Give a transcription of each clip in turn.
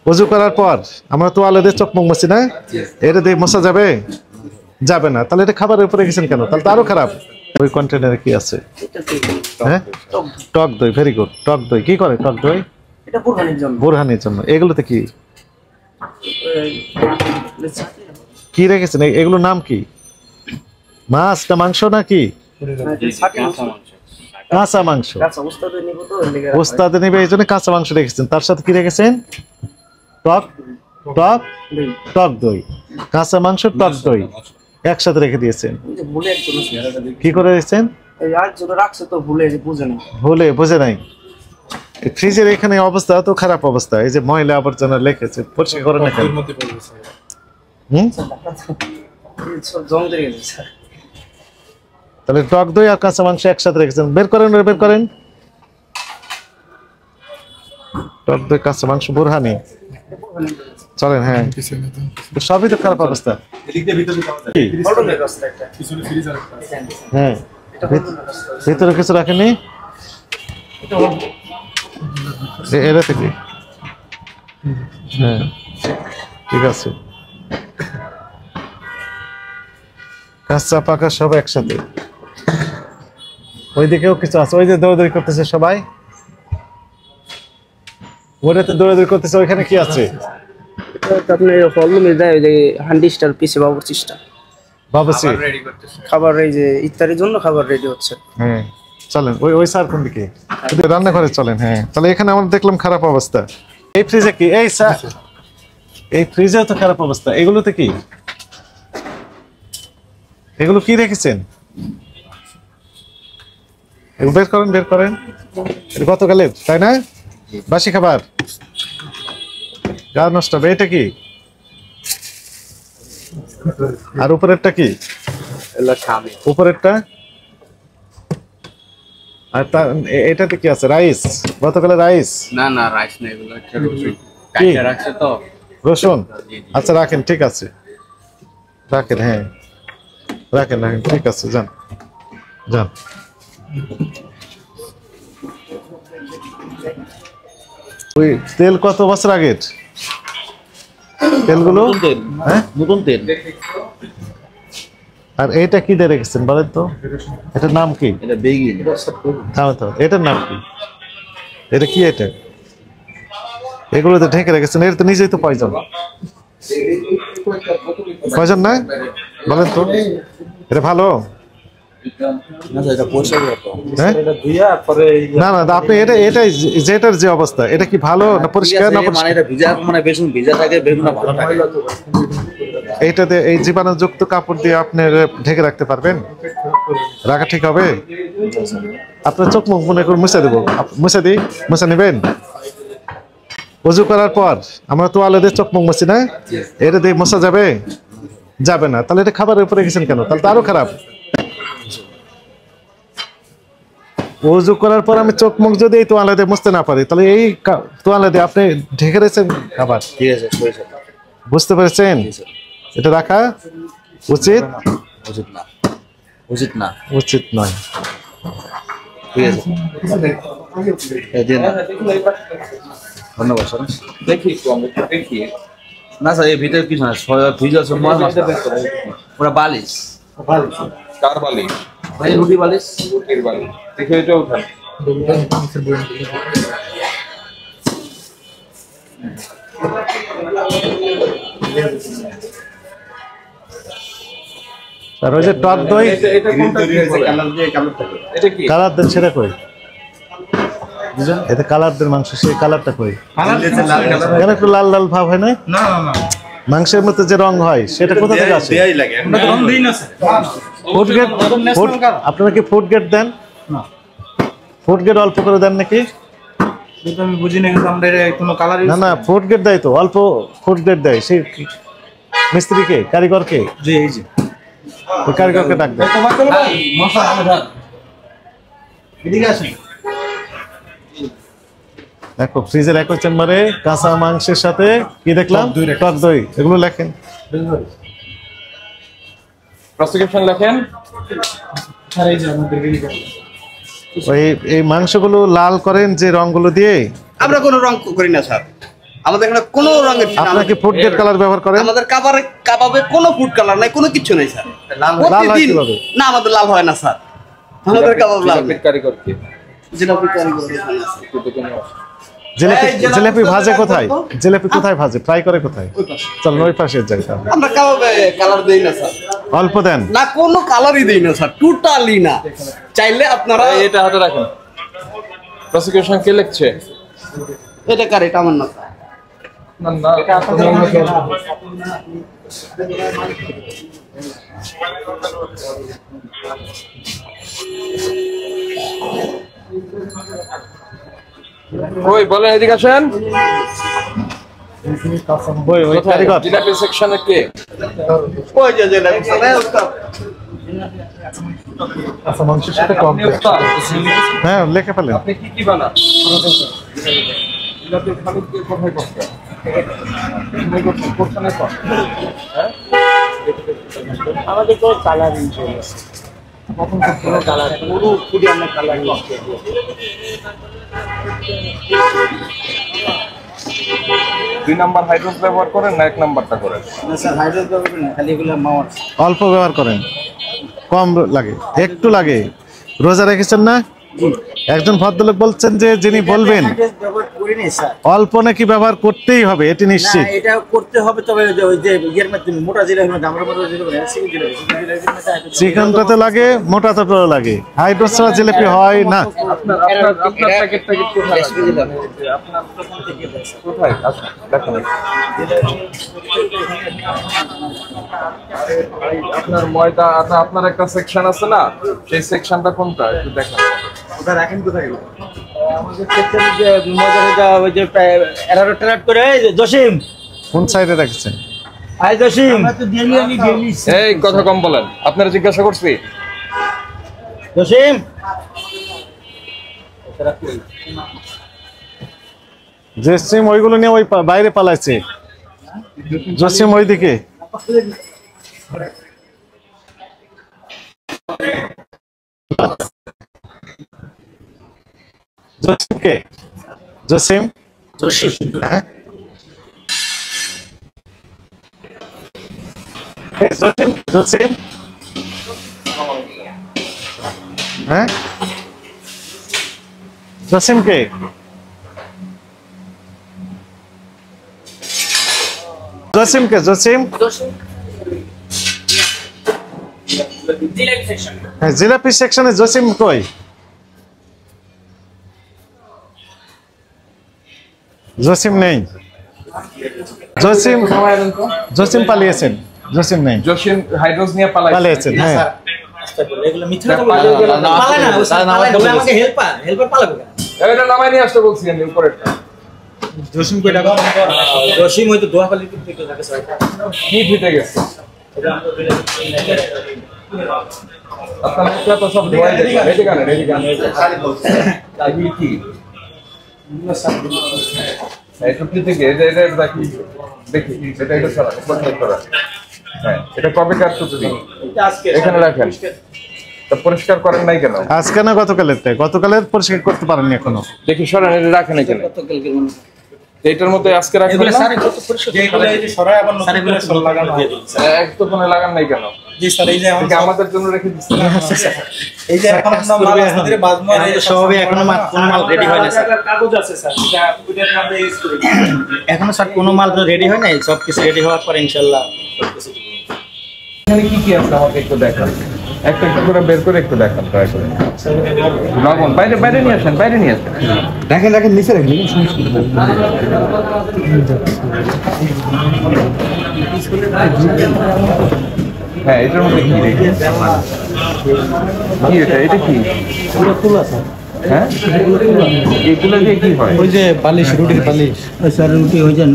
ওযু করার পর আমরা তোয়ালে দিয়ে চোখ মুখ মুছি না, এটা দিয়ে মোছা যাবে? যাবে না। তাহলে এটা খাবারের উপরে রেখেছেন কেন? তাহলে তো আরো খারাপ। ওই কন্টেনারে কি আছে? হ্যাঁ, টক দই। Very good. টক দই কি করে? টক দই এটা বোরহানির জন্য। বোরহানির জন্য। এগুলোতে কি কি রেখেছেন? এগুলোর নাম কি? মাছ না মাংস নাকি? কাঁচা মাংস। ওস্তাদে নেবে এই জন্য কাঁচা মাংস রেখেছেন। তার সাথে কি রেখেছেন? টক টক টক দই। কাঁচা মাংস, টক দই একসাথে রেখে দিয়েছেন। কি করে রেখেছেন? ভুলে বুঝে নাই। ফ্রিজের এখানে অবস্থা তো খারাপ অবস্থা। এই যে ময়লা আবর্জনা লেখেছে, পরিষ্কার করে না কেন? তাহলে টক দই আর কাঁচা মাংস একসাথে রেখেছেন। বের করেন, বের করেন। টক দই, কাঁচা মাংস, বোরহানি। চলেন। হ্যাঁ, সবই তো খারাপ অবস্থা। হ্যাঁ, ভিতরে কিছু রাখেনি এরা থেকে। হ্যাঁ, ঠিক আছে। কাঁচা পাকা সব একসাথে। ওইদিকেও কিছু আছে। ওই যে দৌড়াদৌড়ি করতেছে সবাই, ওটাতে দৌড়াদৌড়ি করতেছে। ওইখানে কি আছে? খাবার এই যে ইফতারের জন্য খাবার রেডি হচ্ছে। হ্যাঁ, চলেন। ওই স্যার কোন দিকে? রান্নাঘরে চলেন। হ্যাঁ, তাহলে এখানে আমরা দেখলাম খারাপ অবস্থা। এই ফ্রিজে কি? এই স্যার, এই ফ্রিজেও তো খারাপ অবস্থা। এগুলোতে কি? এগুলো কি রেখেছেন? বের করেন, বের করেন। এটা গতকালের, তাই না? বাসি খাবার, গা নষ্ট হবে। এটা কি? আর উপরেরটা কি? উপরেরটা? আর এটাতে কি আছে? রাইস। গতকালের রাইস? না না, রাইস না, এগুলো একটা রসুন কাটে রাখছে তো। রসুন? আচ্ছা, রাখেন, ঠিক আছে, রাখেন। হ্যাঁ, রাখেন রাখেন, ঠিক আছে, যান যান। ওই তেল কত বছর আগের তেলগুলো? হ্যাঁ, নতুন তেল। আর এটা কি দিয়ে রেখেছেন বলেন তো? এটার নাম কি? এটা বেগিন। এটার নাম কি? এটা কি? এটা এগুলো তো ঢেকে রেখেছেন। এটা তো নিজেই তো পয়জন। পয়জন না বলেন তো? এটা ভালো না? না, আপনি এটাই যেটার যে অবস্থা, এটা কি ভালো না পরিষ্কার না? এইটাতে এই জীবাণুযুক্ত কাপড় দিয়ে আপনি ঢেকে রাখতে পারবেন? রাখা ঠিক হবে? আপনার চোখ মুখ মনে করে মুছে দেবো। মুছে দিই, মুছে নেবেন? ওযু করার পর আমরা তোয়ালে দিয়ে চোখ মুখ মুছি না, এটা দিয়ে মোছা যাবে? যাবে না। তাহলে এটা খাবারের উপরে রেখেছেন কেন? তাহলে তো আরো খারাপ। ওযু করার পর আমি চোখ মুখ যদি এই তোয়ালে দিয়ে মুছতে না পারি, তাহলে এই তোয়ালে দিয়ে আপনি ঢেকে রেখেছেন খাবার। ঠিক আছে, বুঝতে পেরেছেন? এটা রাখা উচিত? উচিত না, উচিত না, উচিত নয়। ঠিক আছে, ধন্যবাদ স্যার। দেখি একটু আমরা দেখি। না স্যার, এই ভিতরে কিছু না, ফ্রিজ আছে, ওরা বালিশ। কার বালিশ? ভাই রুটি বালিশ। রুটির বালিশ। দেখে এটা উঠান। আর ওই যে টক দই কালার দেন, সেটা কই? এতে কালার দেন মাংস, সেই কালারটা কই? কেন একটু লাল লাল ভাব হয় না? মাংসের মধ্যে যে রং হয় সেটা কোথা থেকে আসে? Food grade? আপনারা কি ফুড গ্রেড দেন? ফুড গ্রেড অল্প করে দেন নাকি? আমি বুঝি না, কিন্তু আমরা কোনো কালার না না, ফুড গ্রেড দেয় তো, অল্প ফুড গ্রেড দেয়। সেই মিস্ত্রিকে, কারিগরকে? জি, এই যে ওই কারিগরকে ডাক দেন। দেখো ফ্রিজের একই চেম্বারে কাঁচা মাংসের সাথে কি দেখলাম? টক দই। এগুলো লেখেন, প্রসিকিউশন লেখেন। ওই এই মাংসগুলো লাল করেন যে রংগুলো দিয়ে? আমরা কোনো রং করি না স্যার। আমাদের এখানে কোনো রঙের টিন আপনারা কি ফুড গ্রেড কালার ব্যবহার করেন? আমাদের কাবাবে কোনো ফুড কালার নাই, কোনো কিছু নাই স্যার। লাল হয় প্রতিদিন কিভাবে? না, আমাদের লাল হয় না স্যার, আমাদের কাবাব লাল জিলাপির কারিগর কি? জিলাপি কারিগর এখানে আছে। একটু দেখে নিয়ে আসো। জিলাপি ভাজে কোথায়? জিলাপি কোথায় ভাজে? ফ্রাই করে কোথায়? চল ওই পাশে যাই তাহলে। আমরা কাবাবে কালার দেই না স্যার, অল্প দেন। না কোনো কালারই দেই না স্যার, টোটালি না। চাইলে আপনারা এটা হাতে রাখেন। প্রসিকিউশন কে লিখছে? এটা কার, এটা আমার না স্যার। না না, এটা আপনাদের অন্য কেউ। ওই বলেন, এদিকে আসেন। ওই কারিগর। জিলাপি সেকশনে কে? ওই যে জিলাপি স্যার, এই উস্তাদ। আচ্ছা, মাংসের সাথে কম আপনি উস্তাদ। হ্যাঁ, লিখে ফেলেন। আপনি কি বানান? জিলাপি খালিদকে কোথায় করতে? কোথায় কর? হ্যাঁ? আমাদের তো কালারিং চলছে, কখন কখনো কালার, পুরো ফুডি আমরা কালারিং করছি। 2 নাম্বার হাইড্রোস ব্যবহার করেন না 1 নাম্বারটা করেন? না স্যার, হাইড্রোল ব্যবহার করি না, খালি এগুলো মাওয়ার। অল্প ব্যবহার করেন, কম লাগে, একটু লাগে। রোজা রেখেছেন না? একজন ভদ্রলোক বলছেন যে যিনি বলবেন ব্যবহার করি না স্যার। অল্প নাকি ব্যবহার করতেই হবে, এটি না, নিশ্চিত। এটা করতে হবে, তবে ওই যে ইয়ের মধ্যে মোটা জিলাপির মধ্যে আমরা মোটা জিলাপি না, চিকেন জিলাপির মধ্যে চিকেনটাতে লাগে, মোটাটাতেও লাগে। হাইড্রোস ছাড়া জিলাপি হয় না। আপনার প্যাকেটটা কি কোথায় রাখবেন? আপনার কোথায়? আচ্ছা, দেখুন। আপনার ময়দা, আপনার একটা সেকশন আছে না, সেই সেকশনটা কোনটা একটু দেখেন। ওটা রাখেন কোথায়? আমাদের সেকশনে যে মজাটা ওই যে এরারো ট্রাট করে, এই যে জসিম, কোন সাইডে রেখেছেন? আই জসিম, আমরা তো ডেলি এই কথা কম বলেন, আপনারা জিজ্ঞাসা করছি। জসিম জসিম ওইগুলো নিয়ে ওই বাইরে পালাইছে। জসিম ওইদিকে। জসিম কে? জসিম? হ্যাঁ? এই জসিম? হ্যাঁ? জসিম কে? জসিম কে? জসিম? হ্যাঁ, জিলাপি সেকশনে জসিম কই? জসিম নেই। জসিম পালিয়েছেন। জসিম নেই, জসিম হাইড্রোস নিয়ে পালিয়েছেন। হ্যাঁ, এগুলো মিথ্যা কথা বলে, পালায় না, বলে আমাকে হেল্পার পালাবে কেন? এটা নামাই নিয়ে আসতে বলছি আমি উপরেরটা। জসিম কই টাকা? জসিম হয়তো দোয়া পালি করতে থাকে স্যার। কি ফিটে গেছে? আপনার মুখটা তো সব ধোয়াই দেখবেন। রেডি গান এগুলি কি? এটা কি থেকে? এটা দেখি এটা ছাড়া কোথায় করা? হ্যাঁ, এটা কবে কাটছো তুমি? এখানে রাখেন। তা পরিষ্কার করেন নাই কেন? আজকে না গতকালের? গতকালের পরিষ্কার করতে পারেননি এখনো? দেখি সরান, এটা রাখেন এখানে। এটার মধ্যে আজকে রাখবেন না? একটুখানি লাগান নাই কেন? জি স্যার, এই যে আমাদের জন্য রেখে দিচ্ছেন। এই যে এখন আমরা মাল আমাদের বাজমার সবই এখনো কোনো মাল রেডি হয় না স্যার। কাগজ আছে স্যার, ওইটা আমরা ইউজ করি। এখনো স্যার কোনো মাল তো রেডি হয় নাই, সব কিছু রেডি হওয়ার পর ইনশাআল্লাহ সবকিছু এখানে কি কি আছে আমাকে একটু দেখান। একটা করে বের করে একটু দেখান ট্রাই করে। লবণ বাইরে নিয়ে আসেন, রাখেন নিচে রাখেন। হ্যাঁ, এটার মধ্যে কি রেখে? কি এটা কি? পুরো ফুল আছে। হ্যাঁ, এগুলো দিয়ে কি হয়? ওই যে বালিশ, রুটির বালিশ। ওই স্যার রুটি ওই যে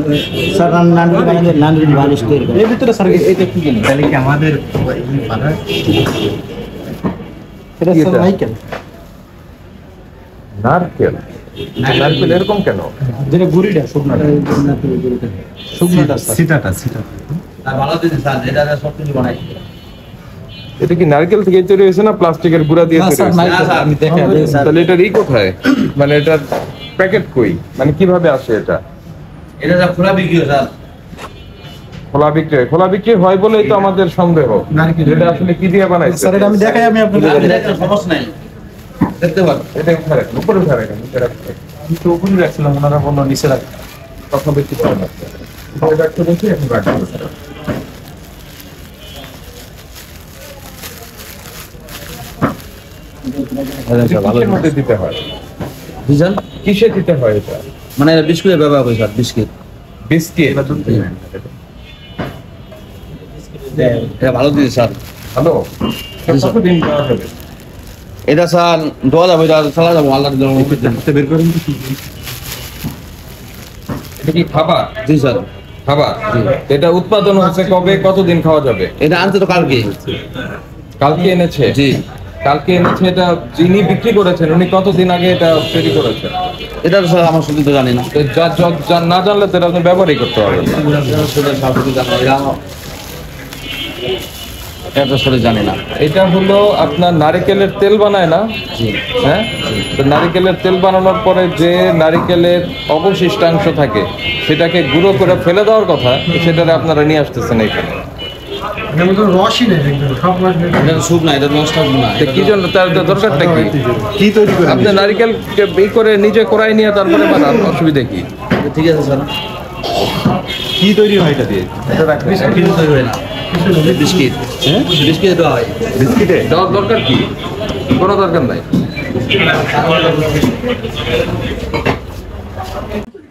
স্যার নানরুটি বানাবে, নানরুটি বালিশ তৈরি করে। এর ভিতরে স্যার এটা কি জিনিস? তাহলে কি আমাদের বানায়? এটা স্যার নারকেল। নারকেল এরকম কেন? যেটা গুড়িটা শুকনাটা। শুকনাটা সিটাটা। আর বাংলাদেশে স্যার এটা সব কিছু বানাই। এটা কি নারকেল থেকে তৈরি হয়েছে না প্লাস্টিকের গুঁড়া দিয়ে তৈরি হয়েছে? আমি দেখে তাহলে এটার কোথায়? মানে এটার প্যাকেট কই? মানে কিভাবে আসে এটা? এটা যা খোলা বিক্রি হয় স্যার। খোলা বিক্রি হয় বলেই তো আমাদের সন্দেহ, যেটা আসলে কি দিয়ে বানাইছে। স্যার এটা আমি দেখাই, আমি আপনাদের সমস্যা নাই, দেখতে পারেন। এটা উঠে রাখেন, উপরে উঠে রাখেন, নিচে রাখেন। আমি তো ওখানে রাখছিলাম, ওনারা বললো নিচে রাখ। কথা বেশি পাওয়া যাচ্ছে। এটা একটু বেশি এখন রাখবেন। কিসের মধ্যে দিতে হয়? বুঝছেন? কিসে দিতে হয় এটা? মানে বিস্কুটের ব্যবহার করি স্যার, বিস্কিট। বিস্কিট। এটা ভালো দিয়েছে স্যার। হ্যালো, কতদিন দেওয়া যাবে? এটা স্যার দেওয়া যাবে, এটা চালা যাবো আল্লাহ বের করেন। এটা কি খাবার? জি স্যার। খাবার। এটা উৎপাদন হচ্ছে কবে, কতদিন খাওয়া যাবে? এটা আনতে তো কালকে। কালকে এনেছে? জি। কালকে এনেছে। এটা যিনি বিক্রি করেছেন উনি কতদিন আগে এটা তৈরি করেছেন? এটা তো স্যার আমার শুধু তো জানি না। তো না জানলে তো এটা আপনি ব্যবহারই করতে পারবেন না। এটা তো আসলে জানি না। এটা হলো আপনার নারিকেলের তেল বানায় না? জি। হ্যাঁ, তো নারিকেলের তেল বানানোর পরে যে নারিকেলের অবশিষ্টাংশ থাকে সেটাকে গুঁড়ো করে ফেলে দেওয়ার কথা, সেটারে আপনারা নিয়ে আসতেছেন এখানে। এটা তো স্যুপ না, এটা নষ্ট হবে না। তো কি জন্য, তার দরকারটা কি? কি তৈরি করে আপনি নারিকেলকে করে নিজে করাই নিয়ে তারপরে বানান, অসুবিধা কি? ঠিক আছে স্যার। কি তৈরি হয় এটা দিয়ে? কিছু তৈরি হয় না, বিস্কিট। হ্যাঁ, বিস্কিট দেওয়া হয়। বিস্কিটে দেওয়ার দরকার কি? কোনো দরকার নাই।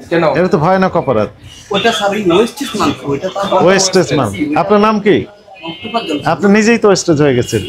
কেন? এটা তো ভয়ানক অপরাধ, ওটা স্যার ওয়েস্টেজ মাল, ওটা তো ওয়েস্টেজ মাল। আপনার নাম কি? আপনি নিজেই তো ওয়েস্টেজ হয়ে গেছেন।